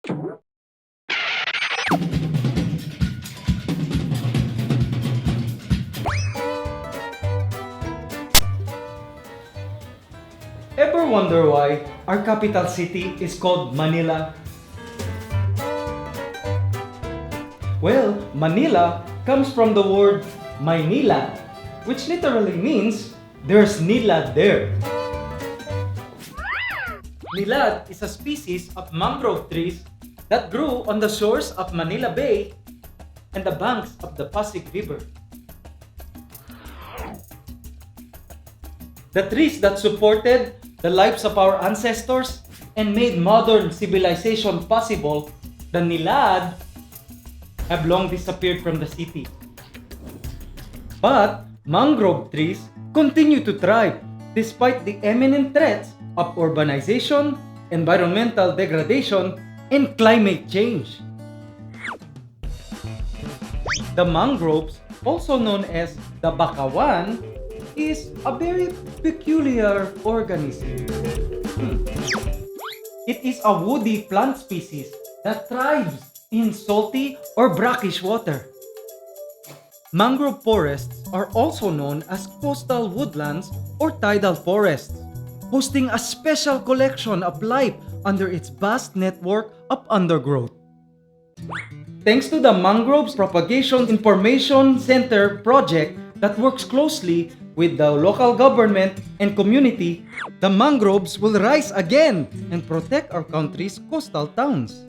Ever wonder why our capital city is called Manila? Well, Manila comes from the word Maynila, which literally means there's nilad there. Nilad is a species of mangrove trees that grew on the shores of Manila Bay and the banks of the Pasig River. The trees that supported the lives of our ancestors and made modern civilization possible, the nilad, have long disappeared from the city. But mangrove trees continue to thrive despite the imminent threats of urbanization, environmental degradation, and climate change. The mangroves, also known as the bakawan, is a very peculiar organism. It is a woody plant species that thrives in salty or brackish water. Mangrove forests are also known as coastal woodlands or tidal forests, hosting a special collection of life under its vast network of undergrowth. Thanks to the Mangroves Propagation Information Center project that works closely with the local government and community, the mangroves will rise again and protect our country's coastal towns.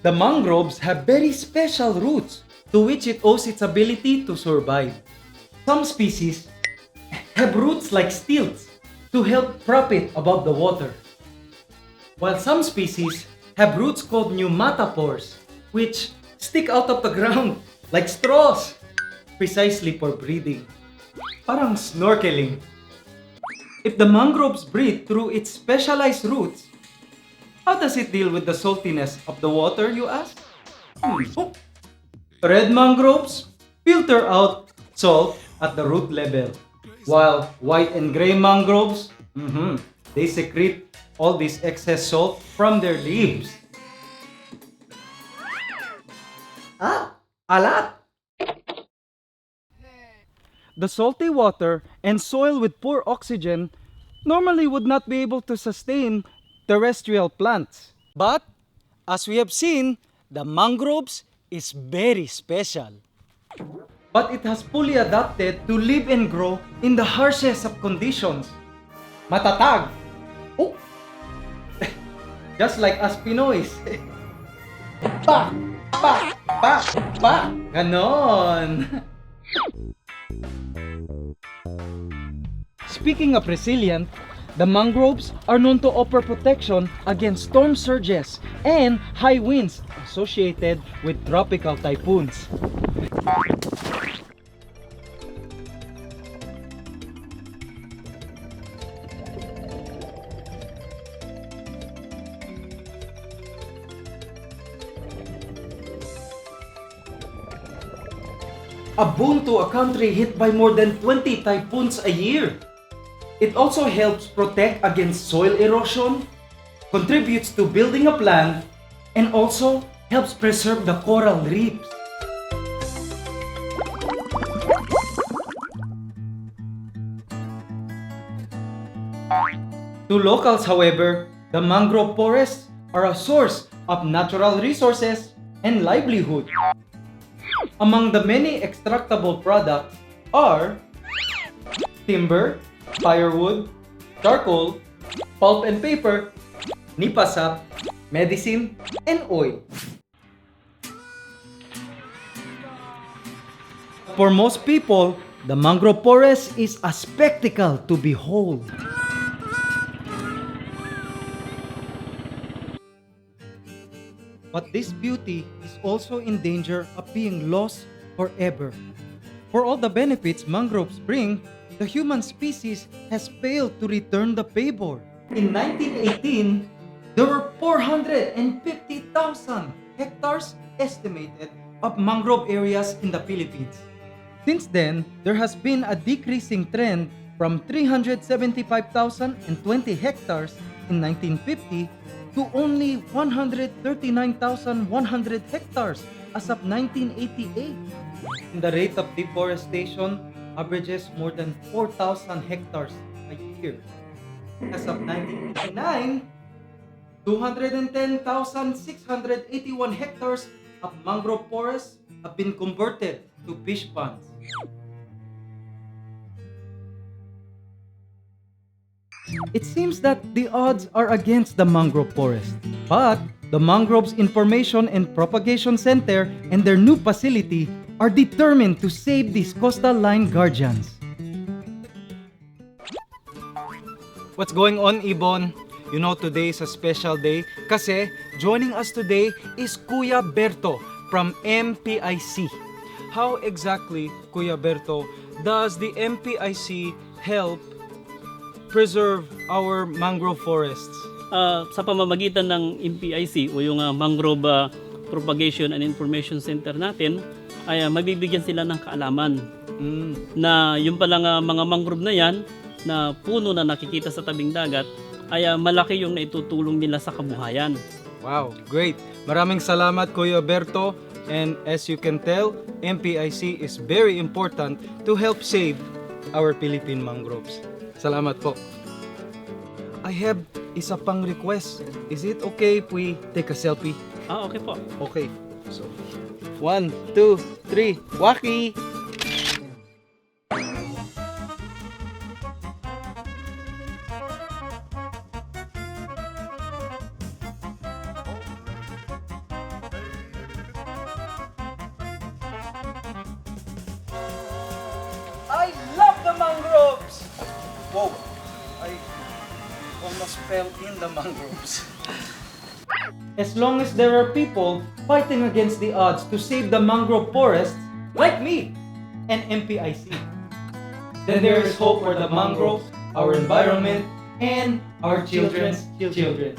The mangroves have very special roots to which it owes its ability to survive. Some species have roots like stilts to help prop it above the water, while some species have roots called pneumatophores, which stick out of the ground like straws, precisely for breathing. Parang snorkeling. If the mangroves breathe through its specialized roots, how does it deal with the saltiness of the water, you ask? Oh. Red mangroves filter out salt at the root level, while white and gray mangroves, they secrete all this excess salt from their leaves. A lot! The salty water and soil with poor oxygen normally would not be able to sustain terrestrial plants. But, as we have seen, the mangroves is very special. But it has fully adapted to live and grow in the harshest of conditions. Matatag! Oh! Just like us Pinoys. Pa! Pa! Pa! Pa! Ganon! Speaking of resilient, the mangroves are known to offer protection against storm surges and high winds associated with tropical typhoons. A boon to a country hit by more than 20 typhoons a year. It also helps protect against soil erosion, contributes to building up land, and also helps preserve the coral reefs. To locals, however, the mangrove forests are a source of natural resources and livelihood. Among the many extractable products are timber, firewood, charcoal, pulp and paper, nipa sap, medicine, and oil. For most people, the mangrove forest is a spectacle to behold. But this beauty is also in danger of being lost forever. For all the benefits mangroves bring, the human species has failed to return the favor. In 1918, there were 450,000 hectares estimated of mangrove areas in the Philippines. Since then, there has been a decreasing trend from 375,020 hectares in 1950 to only 139,100 hectares as of 1988. And the rate of deforestation averages more than 4,000 hectares a year. As of 1989, 210,681 hectares of mangrove forests have been converted to fish ponds. It seems that the odds are against the mangrove forest, but the Mangroves Information and Propagation Center and their new facility are determined to save these coastal line guardians. What's going on, Ibon? You know, today is a special day kasi joining us today is Kuya Berto from MPIC. How exactly, Kuya Berto, does the MPIC help preserve our mangrove forests? Sa pamamagitan ng MPIC o yung Mangrove Propagation and Information Center natin ay mabibigyan sila ng kaalaman na yung palang mga mangrove na yan na puno na nakikita sa tabing dagat ay malaki yung naitutulong nila sa kabuhayan. Wow, great! Maraming salamat, Kuya Berto. And as you can tell, MPIC is very important to help save our Philippine mangroves. Salamat po. I have isa pang request. Is it okay if we take a selfie? Okay po. Okay. So, 1, 2, 3, waki! I love the mangroves! Whoa! I almost fell in the mangroves. As long as there are people fighting against the odds to save the mangrove forests, like me and MPIC, then there is hope for the mangroves, our environment, and our children's children.